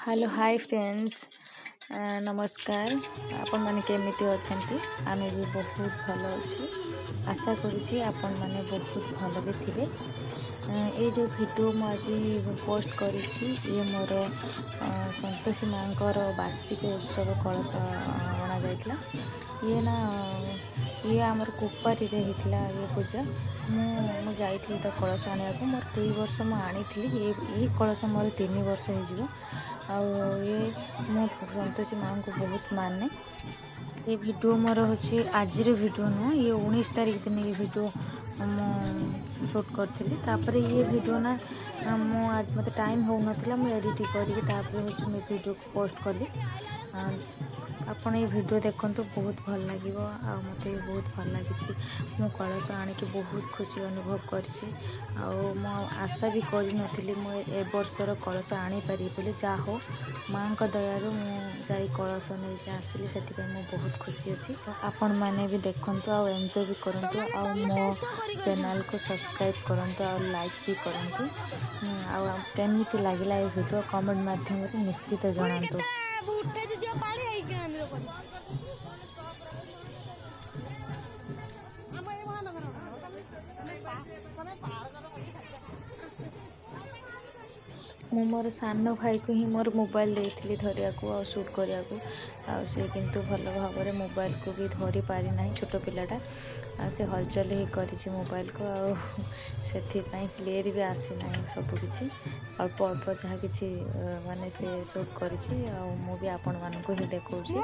Hello hi friends नमस्कार आपण माने केमिति अछंती आमे भी बहुत भलो अछि आशा करूछि आपण माने बहुत भलो भी थिबे। ए जो वीडियो मु आज पोस्ट करिछि ये मोर संतोषी मांकर वार्षिक उत्सव कलश अणा जाइतला ये ना ये आमर कुपारी रे हितला ये पूजा मु जाइथि त कलश आनिया को मोर 2 वर्ष मु आनिथिली ये कलश मोर 3 वर्ष हे जिवो आ ये मो संतोषी माँ को बहुत माने। ये वीडियो मोर होची आज वीडियो नुह ये 19 तारीख दिन ये वीडियो मु शूट करथिली तापर ये वीडियो ना मु आज मते टाइम हो नथिला मु एडिट करके तापर होची मु वीडियो पोस्ट करली। आपण ये वीडियो देखंतु बहुत भल लागिवो आ मते बहुत भल लागिछि मु कलश आनिके बहुत खुशी अनुभव करछि आ मो आशा भी करि नथिली मु ए वर्षर कलश आनी पारि बोली जा हो माँ का दयारु मु जाई कलश नै के आसिली सेति पे मु बहुत खुशी अछि। आपण माने भी देखंतु आ एन्जॉय भी करंतु आ मो चैनल को सब्सक्राइब करंतु आ लाइक भी करंतु आ केमिति लागिला ए वीडियो कमेंट माध्यम रे निश्चित जणांतु। मु मोर सान भाई को ही मोर मोबाइल देइथिली धरिया को आ शूट करिया को आ से किंतु भलो भाबरे मोबाइल को भी धरि पारि नाही छोटो पिलाटा आ से हलचल ही करिछि मोबाइल को आ सेथि पई क्लियर भी आसी नाही सब किछि अल्प अल्प जहाँ किछि माने से शूट करिछि आ मु भी आपण मान को ही देखौछि।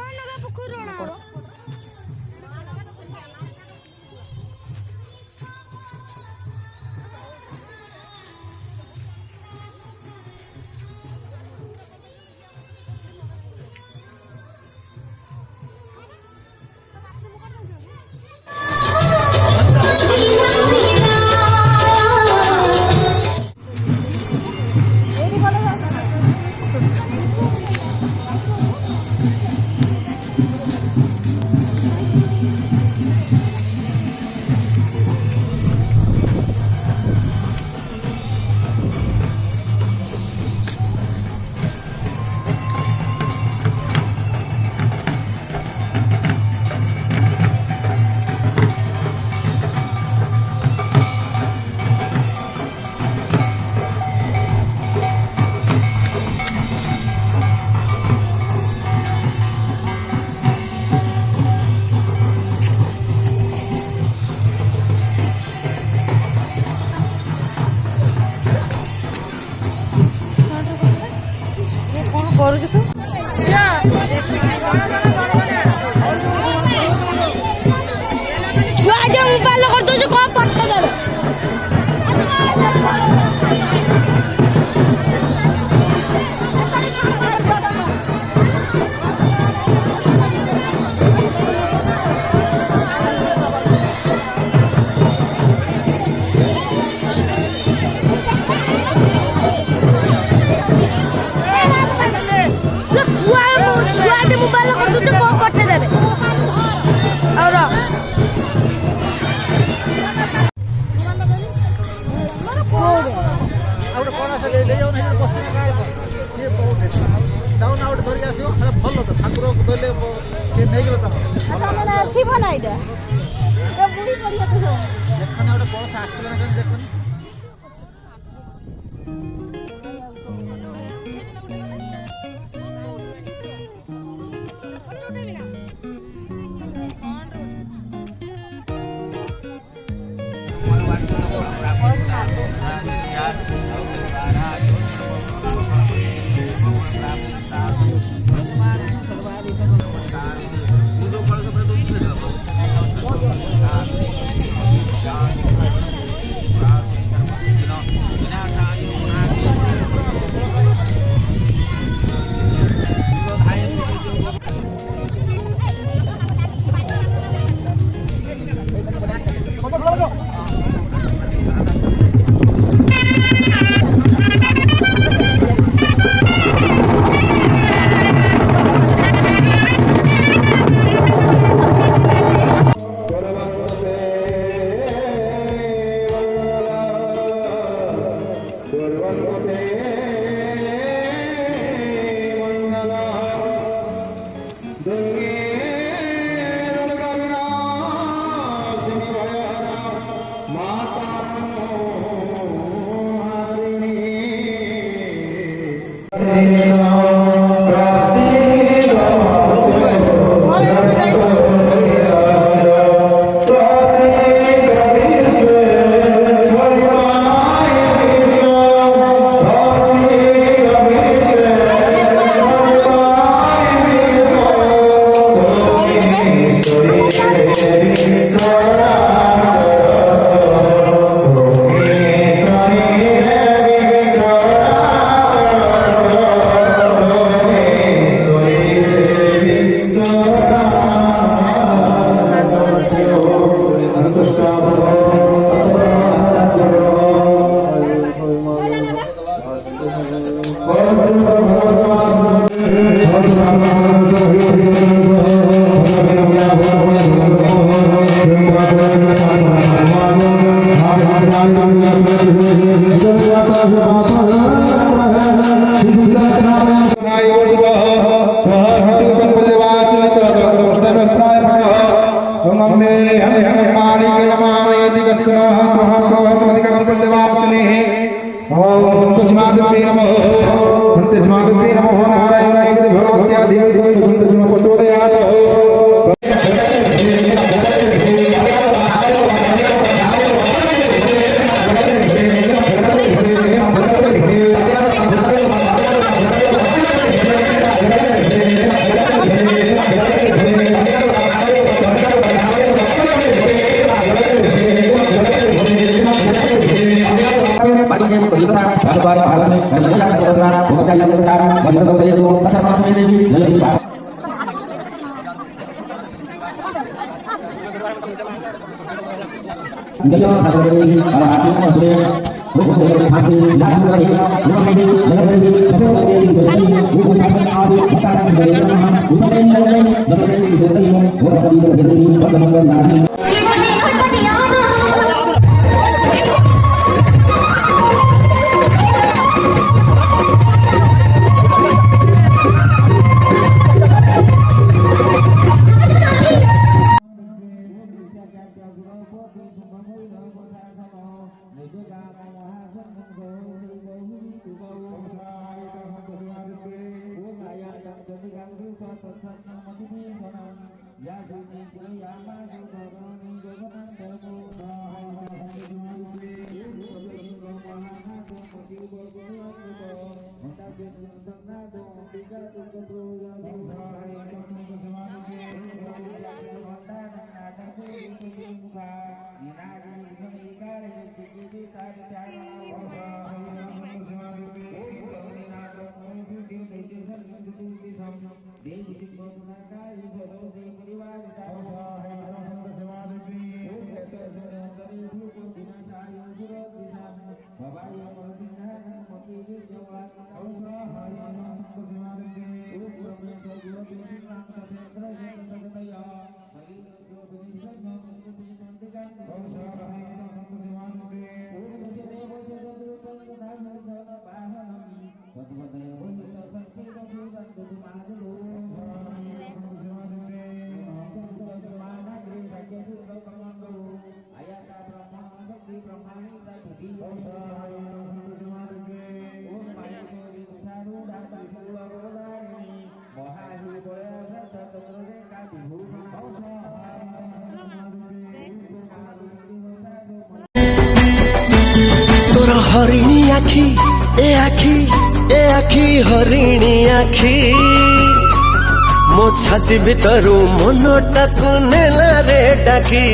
करू तू छुआ जो मोबाइल कर दो जो कौन पट्टा दे भल तो ठाकुर को दले के नै गेल त थी बनाइदा ए बुढ़ी परिया तो देखने ओटे बस आस्ते ना देखनी तोर हरिणी आखी ए आखी हरिणी आखी मो छाती भितरु मनटाकु नेला रे डाकी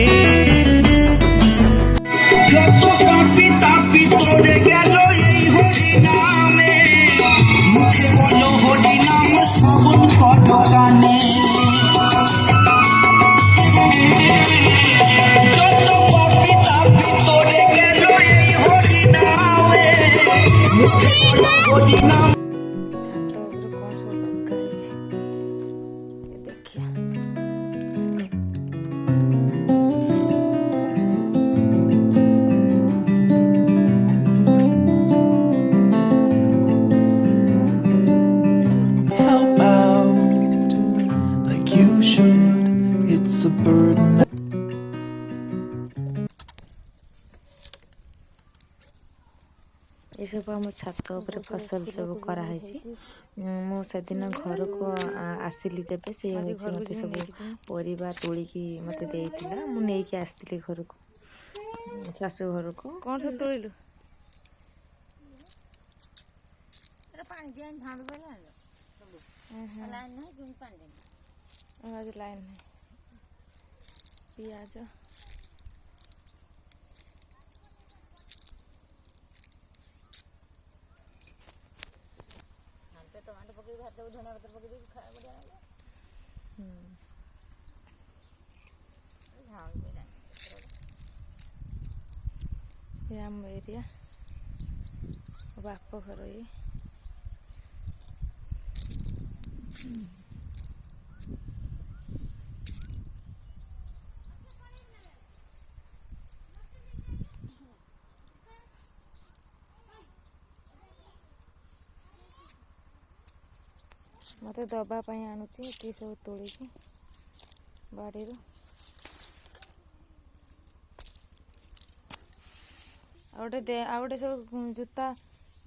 যত পাপি তাপি তোরে গেল এই হরি নামে মুখে বলো হরি নাম শ্রবণ করো কানে যত পাপি তাপি তোরে গেল এই হরি নামে মুখে বলো হরি নাম ଛାତ ଉପରେ କ'ଣ ସବୁ ଲଗା ହେଇଛି ଦେଖିଆ। Help out like you should. It's a burden. सब आम छात उपर फसल सब कराई मु से दिन घर को आसिली जब से मत सब परिवा तोलिकी मत देइतिला मु नेकी आसती घर को शाशु घर को कौन सब तोड़िलु आज लाइन है पियाज ये आम एरिया बाप घर ये मत दबापी आणुची कि सब तोड़िकी बाड़ी आउटे सब जूता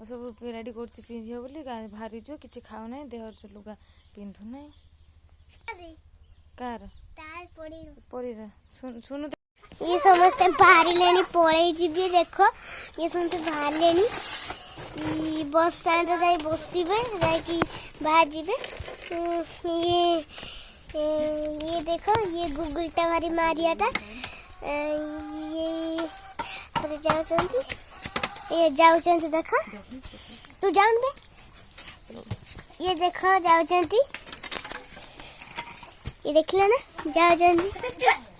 सब रेडी कर पिंध बोली भारी जो किसी खाऊ ना देहर लुगा पिंधु ना कार परीरा सुनु ये समस्ते बाहरी लेनी पड़े जीवे देखो ये समस्ते बाहर लेनी बस स्टैंड जाई बसिबे जाई बाहर जीवे ये देखो ये गूगल टा मारी मारियाटा ये जाउचंती देखो तू जान बे ये देखो जाउचंती ये देखला ना जाउचंती